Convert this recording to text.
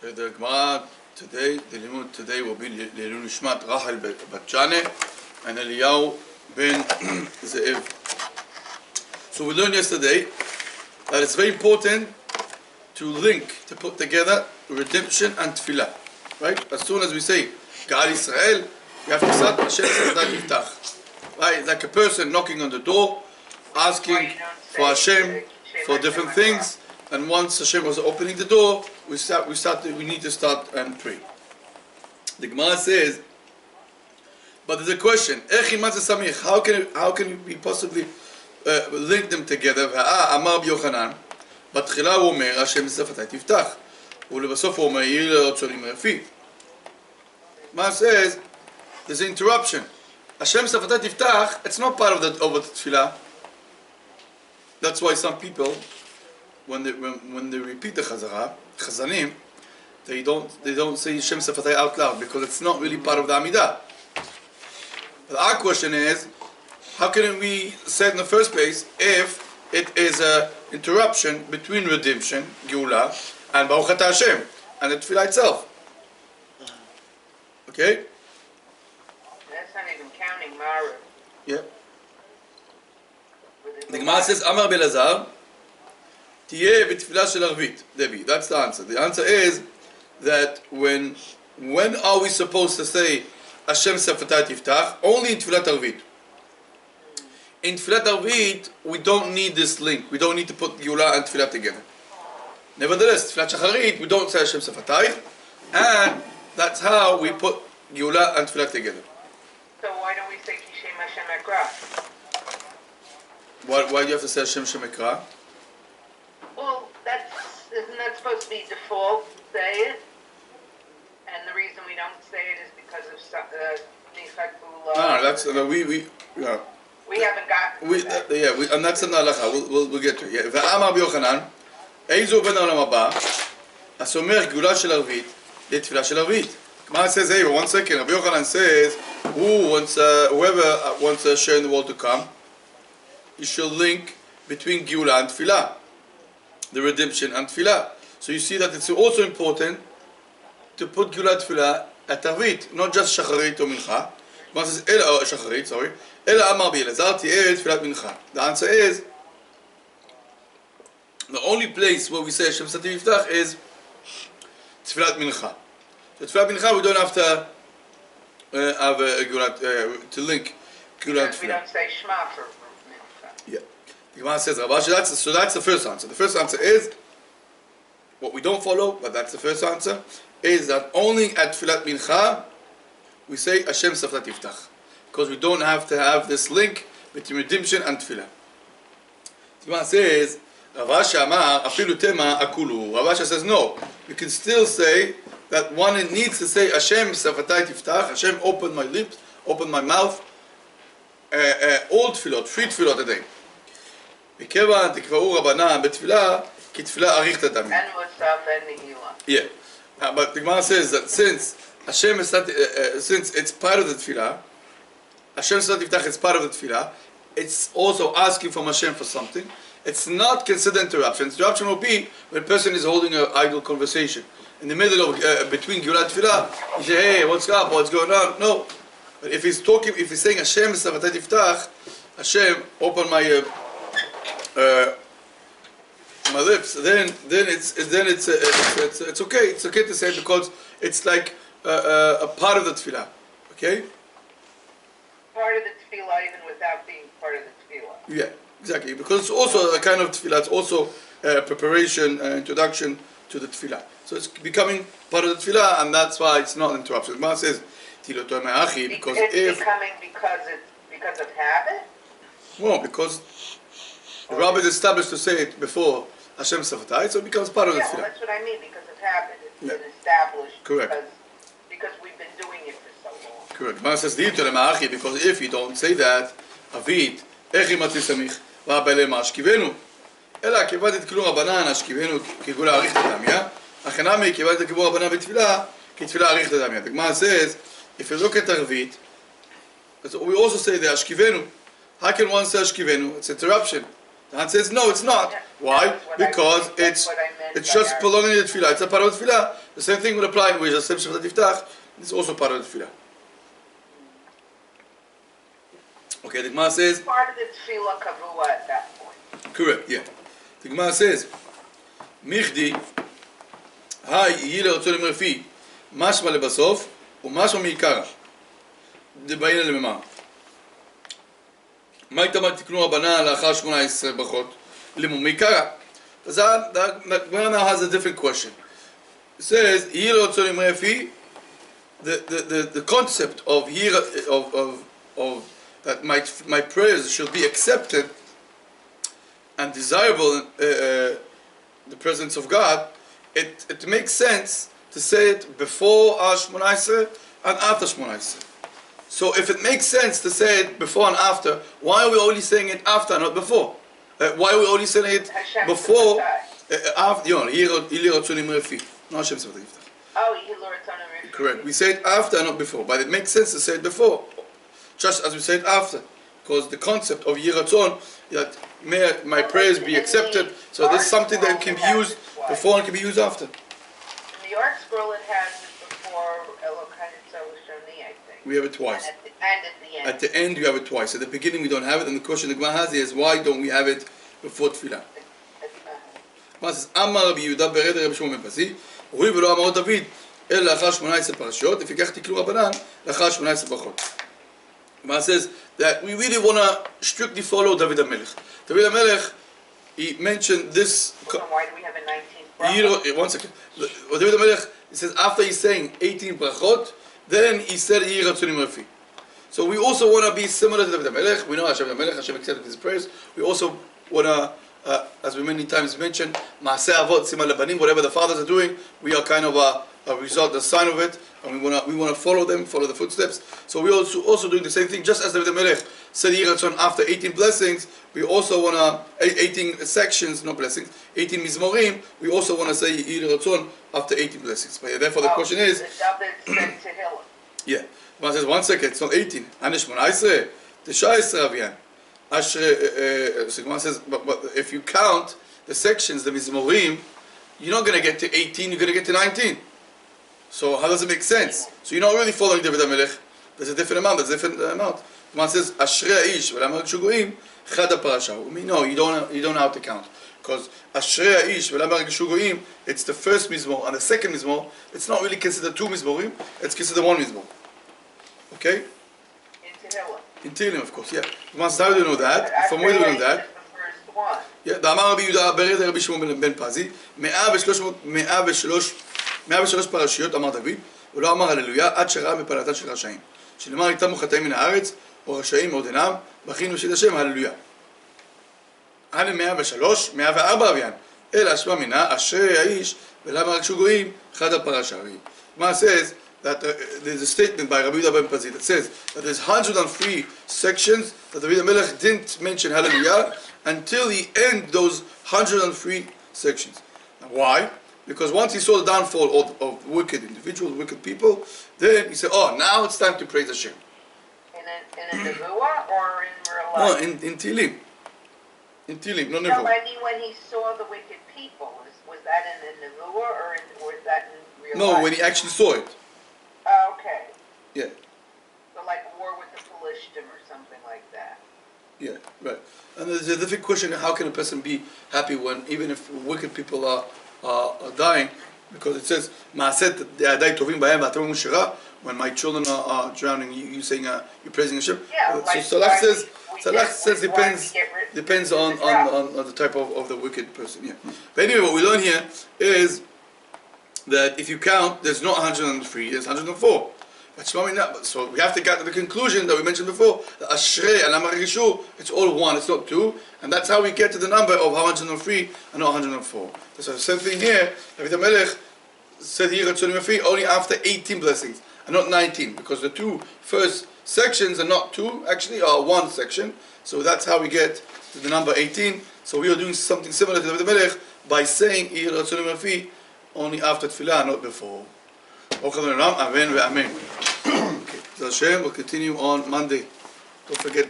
The Gemara today, the limud today will be Leilun Nishmat Rachel Bat Janeh and Eliyahu ben Ze'ev. So we learned yesterday that it's very important to link, to put together redemption and tefillah. Right? As soon as we say Gal Israel, you have to start Hashem Sadat Yiftach. Right? It's like a person knocking on the door, asking for Hashem for different things. And once Hashem was opening the door, we need to start and pray. The Gemara says, but there's a question. How can we possibly link them together? אמר רבי יוחנן, בתחילה הוא אומר, השם שפתי תפתח, ולבסוף הוא אומר, יהי לראות שונים רפי. Gemara says, there's an interruption. Hashem שפתי תפתח, it's not part of the tefillah. That's why some people, when they repeat the chazanim, they don't say Shem Sefatai out loud because it's not really part of the Amidah. But our question is, how can we say it in the first place if it is an interruption between redemption, Geula, and Baruch Atah Hashem, and the Tefillah itself? Okay? That's not even counting Mara. Yeah. The Gemara says, Amar Belazar, Debbie, that's the answer. The answer is that when are we supposed to say Hashem Sefatai Tiftach? Only in Tfilat Arvit. In Tfilat Arvit, we don't need this link. We don't need to put Geula and Tfilat together. Nevertheless, Tfilat Shacharit, we don't say Hashem Sefatai, and that's how we put Geula and Tfilat together. So why don't we say Kishem Hashem Ekra? Why do you have to say Hashem Shemekra? Well, isn't that supposed to be default, say it? And the reason we don't say it is because of Nifat Bula. That's, we haven't got and that's an halacha, we'll get to it. Yeah. Ve'amar b'Yochanan, Eizu ben olam haba, asomer gula shel arvit, letfilah shel arvit. Gemara says, hey, 1 second, Rabbi Yochanan says, whoever wants a share in the world to come, you should link between Geula and Tfilah, the redemption and Tfilah. So you see that it's also important to put Geula and Tfilah at Arvit, not just Shacharit or Mincha. One says, Shacharit, sorry. Ela Amar Bi'elazar Ti'eh Tfilat Mincha. The answer is, the only place where we say Hashem Sati Yiftach is Tfilat Mincha. So Tfilat Mincha, we don't have to have a Geula, to link Geula and Tfilah. We don't say Shema for Mincha. Yeah. The Gemara says, so that's the first answer. The first answer is, what we don't follow, but that's the first answer, is that only at Tfilat Mincha, we say Hashem Saflat Yiftach. Because we don't have to have this link between redemption and Tfilah. The Gemara says, Rav Asha Amar, Afilu Tema Akulu. Rav Asha says, no, you can still say that one needs to say Hashem Safatai Tiftach, Hashem open my lips, open my mouth, all tefillot, 3 tefillot a day. מכיוון תקבעו רבנן בתפילה, כי תפילה אריך את הדמים. And Musaf and Nihila. Yeah. But the Gemara says that since Hashem is not, since it's part of the tefillah, Hashem is not Yiftach, it's part of the tefillah, it's also asking from Hashem for something. It's not considered interruption. Interruption will be when a person is holding an idle conversation. In the middle of, between Geula and Tfilah, you say, hey, what's up, what's going on? No. But if he's talking, if he's saying Hashem is Safatai Yiftach, Hashem, open my lips, then it's okay. It's okay to say because it's like a part of the tefillah. Okay? Part of the tefillah even without being part of the tefillah. Yeah, exactly. Because it's also a kind of tefillah. It's also preparation, introduction to the tefillah. So it's becoming part of the tefillah, and that's why it's not an interruption. The Gemara says, because it's becoming because of habit. Well, because the rabbi is established to say it before Hashem Safatai, so it becomes part of the tefillah. Yeah, that's what I mean, because of habit. It's been established. Correct. Because we've been doing it for so long. Correct. Gemara says, because if you don't say that, Avit, Echi Matisamich, Va'abele Mashkivenu. Ela, kivat et kilu Rabbanan, Ashkivenu, Kigula Arich Tadamya. Achanami, kivat et kilu Rabbanan B'tfilah, Kitfilah Arich Tadamya. The Gemara says, if you look at Arvit, we also say the Ashkivenu. How can one say Ashkivenu? It's interruption. The answer says no, it's not. Why? Because it's just prolonging the tefillah. It's a part of the tefillah. The same thing will apply with Hashem Shabbat Tiftach. It's also part of the tefillah. Okay, the Gemara says. Part of the tefillah kavua at that point. Correct. Yeah. The Gemara says, "Michdi, hay yile otzolim refi, mashma lebasof, u'mashma miikara." The bayin lememar. מה הייתה תקנו הבנה לאחר 18 ברכות? לימוד מעיקרה. The Gemara now has a different question. It says, the concept of that my prayers should be accepted and desirable in the presence of God, it makes sense to say it before Shmoneh and after Shmoneh. So if it makes sense to say it before and after, why are we only saying it after, not before? Why are we only saying it before? After, correct. We say it after, not before. But it makes sense to say it before, just as we say it after, because the concept of Yiratzon, that may my prayers be accepted. So this is something that can be used before and can be used after. In the York scroll, it has it before Elokai Shoni, I think. We have it twice. And at the end. At the end, you have it twice. At the beginning, we don't have it, and the question the Gemara has is, why don't we have it before Tefillah? Gemara says, Amar Rabbi Yehuda bered Rabbi Shimon ben Pazi, רואים ולא אמרות דוד, אלא לאחר 18 פרשיות, לפיכך תקנו רבנן לאחר 18 ברכות. Gemara says that we really want to strictly follow David HaMelech. David HaMelech, he mentioned this. Why do we have a 19th? 1 second. David HaMelech, he says after he's saying 18 brachot, then he said Yeh Ratzonim Refi. So we also want to be similar to David HaMelech. We know Hashem HaMelech, Hashem accepted his prayers. We also want to, as we many times mentioned, Maaseh Avot Siman Lebanim, whatever the fathers are doing, we are kind of a result, a sign of it, and we want to follow them, follow the footsteps. So we also doing the same thing, just as David HaMelech said Yeh Ratzon after 18 blessings. We also want to 18 sections, not blessings, 18 mizmorim. We also want to say Yeh Ratzon after 18 blessings. But therefore, the question is. Yeah. One says 1 second. It's not 18. Anish 18. The Sha'isra Avian. So one says, but if you count the sections, the mizmorim, you're not going to get to 18. You're going to get to 19. So how does it make sense? So you're not really following David HaMelech. There's a different amount. One says Ashrei Ish v'lamar Shugoim Chad HaParasha. No, you don't know how to count, because Ashrei Ish v'lamar Shugoim, it's the first mizmor, and the second mizmor, it's not really considered 2 mizmorim. It's considered 1 mizmor. Okay? In Tehillim, of course. Yeah. Once how do you know that? From where do you know that? Yeah. The Amar Rabbi Yehuda bered Rabbi Shimon ben Pazi 103 פרשיות אמר דוד, ולא אמר הללויה עד שראה מפלטת של רשעים. שנאמר איתם חטאים מן הארץ, או רשעים עוד אינם, בכינו בשביל השם הללויה. הנה 104 אביין, אלא אשמה מינה, אשרי האיש, ולמה רק שוגויים, חד הפרשה. Gemara says that there's a statement by Rabbi Yehuda ben Pazi that says that there's 103 sections that David HaMelech didn't mention hallelujah until he ended those 103 sections. Now, why? Because once he saw the downfall of wicked individuals, wicked people, then he said, oh, now it's time to praise Hashem. In a nevuah or in real life? No, in Tehillim. In Tehillim, not nevuah. No, I mean when he saw the wicked people, was that in the nevuah or was that in real life? No, when he actually saw it. Oh, okay. Yeah. So like war with the Philistine or something like that. Yeah, right. And there's a different question, how can a person be happy when, even if wicked people are dying, because it says, when my children are drowning, you're saying, you're praising Hashem. Yeah, so Salah says depends on the type of the wicked person. Yeah. But anyway, what we learn here is that if you count, there's not 103, there's 104. So we have to get to the conclusion that we mentioned before, that Ashrei and Amarishu, it's all 1, it's not 2, and that's how we get to the number of 103 and not 104. So the same thing here, David HaMelech said Yeh Ratzonim Refi only after 18 blessings, and not 19, because the 2 first sections are not 2, actually are 1 section, so that's how we get to the number 18. So we are doing something similar to David HaMelech by saying Yeh Ratzonim Refi only after Tefillah, not before. Amen. Okay, Hashem will continue on Monday. Don't forget that.